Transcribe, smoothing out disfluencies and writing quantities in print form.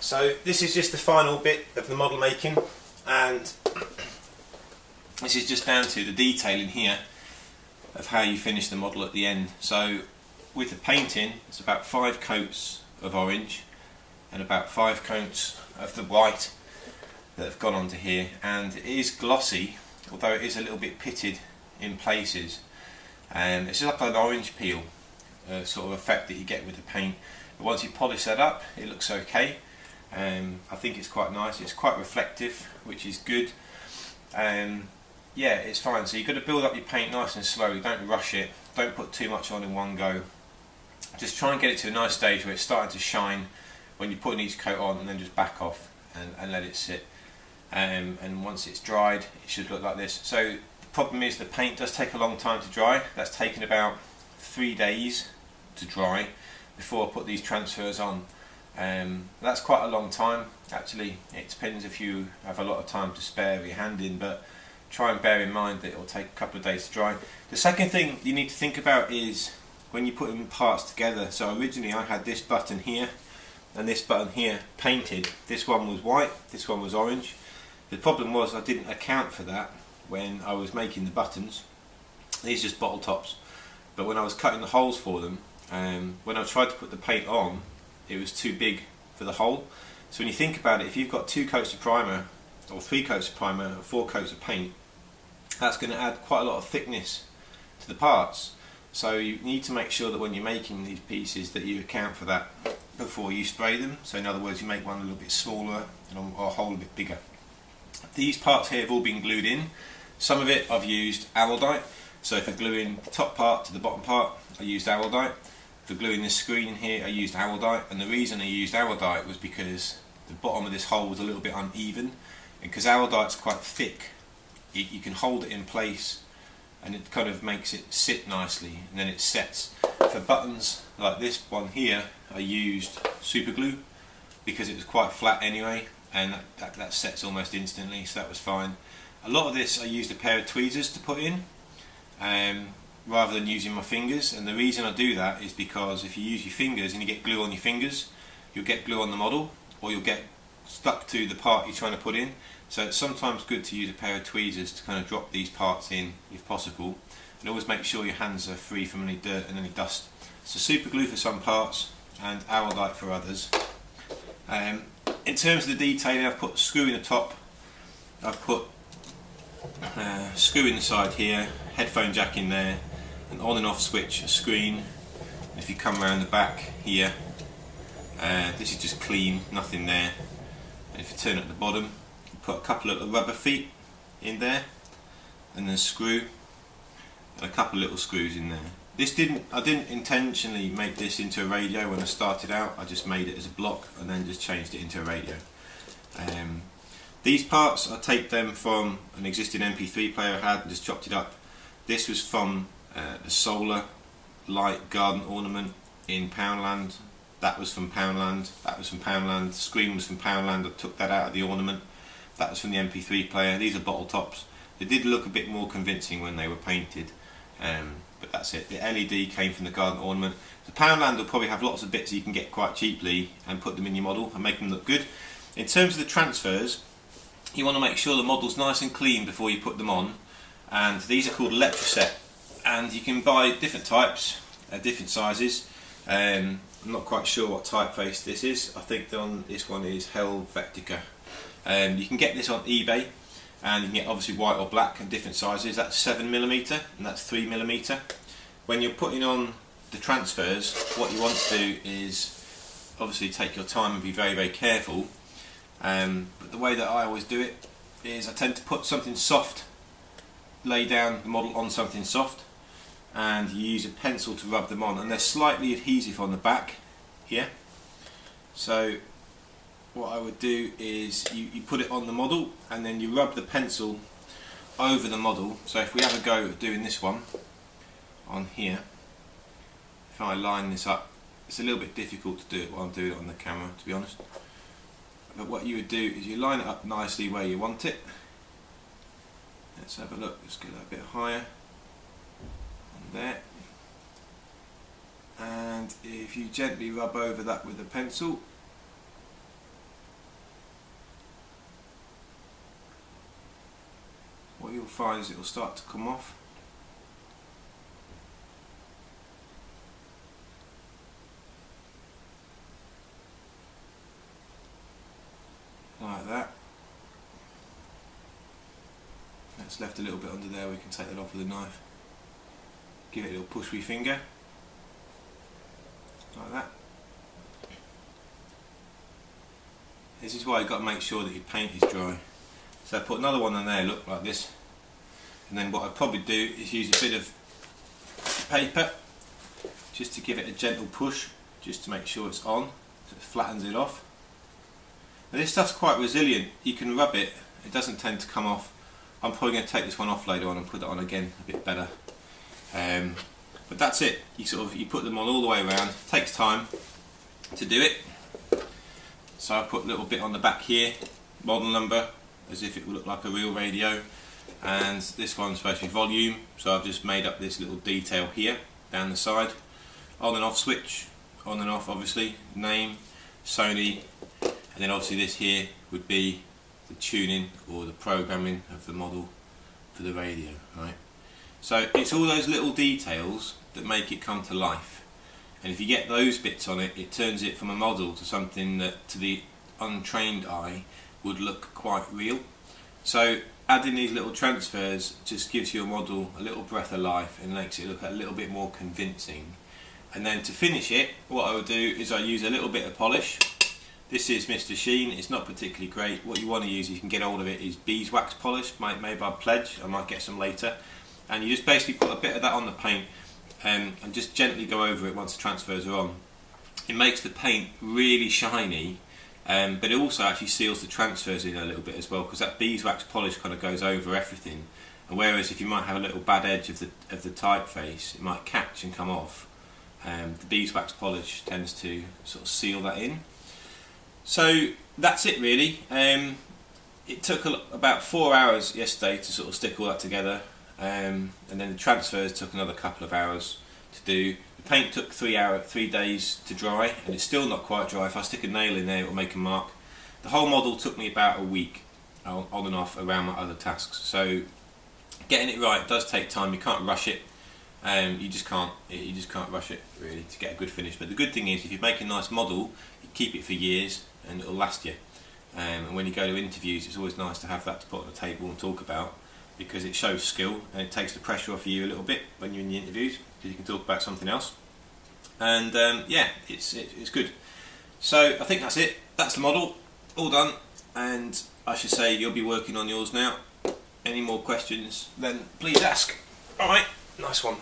So this is just the final bit of the model making, and this is just down to the detailing here of how you finish the model at the end. So with the painting, it's about 5 coats of orange and about 5 coats of the white that have gone onto here, and it is glossy, although it is a little bit pitted in places. It's just like an orange peel sort of effect that you get with the paint. But once you polish that up, it looks okay. I think it's quite nice. It's quite reflective, which is good. Yeah, it's fine. So you've got to build up your paint nice and slowly. Don't rush it. Don't put too much on in one go. Just try and get it to a nice stage where it's starting to shine when you're putting each coat on, and then just back off and let it sit. And once it's dried, it should look like this. So the problem is the paint does take a long time to dry. That's taken about 3 days to dry before I put these transfers on. That's quite a long time actually. It depends if you have a lot of time to spare with your hand in, but try and bear in mind that it will take a couple of days to dry. The second thing you need to think about is when you put in parts together. So originally I had this button here and this button here painted. This one was white, this one was orange. The problem was I didn't account for that when I was making the buttons. These are just bottle tops, but when I was cutting the holes for them, when I tried to put the paint on, it was too big for the hole. So when you think about it, if you've got 2 coats of primer or 3 coats of primer or 4 coats of paint, that's going to add quite a lot of thickness to the parts. So you need to make sure that when you're making these pieces that you account for that before you spray them. So in other words, you make one a little bit smaller or a hole a bit bigger. These parts here have all been glued in. Some of it I've used Awaldite. So if I glue in the top part to the bottom part, I used Awaldite. For gluing this screen in here, I used Awaldite, and the reason I used Awaldite was because the bottom of this hole was a little bit uneven, and because Awaldite's quite thick, you can hold it in place and it kind of makes it sit nicely, and then it sets. For buttons like this one here, I used super glue because it was quite flat anyway, and that sets almost instantly, so that was fine. A lot of this I used a pair of tweezers to put in, rather than using my fingers, and the reason I do that is because if you use your fingers and you get glue on your fingers, you'll get glue on the model, or you'll get stuck to the part you're trying to put in. So it's sometimes good to use a pair of tweezers to kind of drop these parts in if possible, and always make sure your hands are free from any dirt and any dust. So super glue for some parts and Awaldite for others. In terms of the detailing, I've put screw in the top, I've put screw in the side here, headphone jack in there, an on and off switch, a screen. And if you come around the back here, this is just clean, nothing there. And if you turn at the bottom, you put a couple of rubber feet in there, and then a screw, and a couple of little screws in there. I didn't intentionally make this into a radio when I started out. I just made it as a block and then just changed it into a radio. These parts, I take them from an existing MP3 player I had and just chopped it up. This was from a solar light garden ornament in Poundland. That was from Poundland. That was from Poundland. The screen was from Poundland. I took that out of the ornament. That was from the MP3 player. These are bottle tops. They did look a bit more convincing when they were painted, but that's it. The LED came from the garden ornament. The Poundland will probably have lots of bits you can get quite cheaply and put them in your model and make them look good. In terms of the transfers, you want to make sure the model's nice and clean before you put them on, and these are called Electroset, and you can buy different types, different sizes. I'm not quite sure what typeface this is. I think this one is Helvetica. You can get this on eBay, and you can get obviously white or black and different sizes. That's 7mm and that's 3mm. When you're putting on the transfers, what you want to do is obviously take your time and be very, very careful. But the way that I always do it is I tend to put something soft, lay down the model on something soft, and you use a pencil to rub them on, and they're slightly adhesive on the back here. So what I would do is you put it on the model and then you rub the pencil over the model. So if we have a go at doing this one on here, if I line this up, it's a little bit difficult to do it while I'm doing it on the camera, to be honest. But what you would do is you line it up nicely where you want it. Let's have a look, let's get that a bit higher. On there. And if you gently rub over that with a pencil, you'll find it will start to come off. Like that. That's left a little bit under there, we can take that off with a knife. Give it a little push with your finger. Like that. This is why you've got to make sure that your paint is dry. So I put another one on there, look like this. And then what I'd probably do is use a bit of paper just to give it a gentle push, just to make sure it's on, so it flattens it off. Now this stuff's quite resilient, you can rub it, it doesn't tend to come off. I'm probably going to take this one off later on and put it on again a bit better. But that's it, you put them on all the way around. It takes time to do it. So I put a little bit on the back here, model number, as if it would look like a real radio. And this one's supposed to be volume, so I've just made up this little detail here, down the side. On and off switch, on and off obviously, name, Sony, and then obviously this here would be the tuning or the programming of the model for the radio, right? So it's all those little details that make it come to life. And if you get those bits on it, it turns it from a model to something that to the untrained eye would look quite real. So adding these little transfers just gives your model a little breath of life and makes it look a little bit more convincing. And then to finish it, what I would do is I use a little bit of polish. This is Mr. Sheen, it's not particularly great. What you want to use, you can get hold of it, is beeswax polish, made by Pledge. I might get some later. And you just basically put a bit of that on the paint and just gently go over it once the transfers are on. It makes the paint really shiny, but it also actually seals the transfers in a little bit as well, because that beeswax polish kind of goes over everything. And whereas if you might have a little bad edge of the typeface, it might catch and come off. The beeswax polish tends to sort of seal that in. So that's it really. It took about 4 hours yesterday to sort of stick all that together. And then the transfers took another couple of hours to do. The paint took 3 days to dry, and it's still not quite dry. If I stick a nail in there, it will make a mark. The whole model took me about a week on and off around my other tasks. So getting it right does take time. You can't rush it. You just can't rush it really to get a good finish. But the good thing is, if you make a nice model, you keep it for years and it'll last you. And when you go to interviews, it's always nice to have that to put on the table and talk about, because it shows skill and it takes the pressure off you a little bit when you're in the interviews, because you can talk about something else. And yeah, it's good. So I think that's it. That's the model, all done. And I should say you'll be working on yours now. Any more questions, then please ask. Alright, nice one.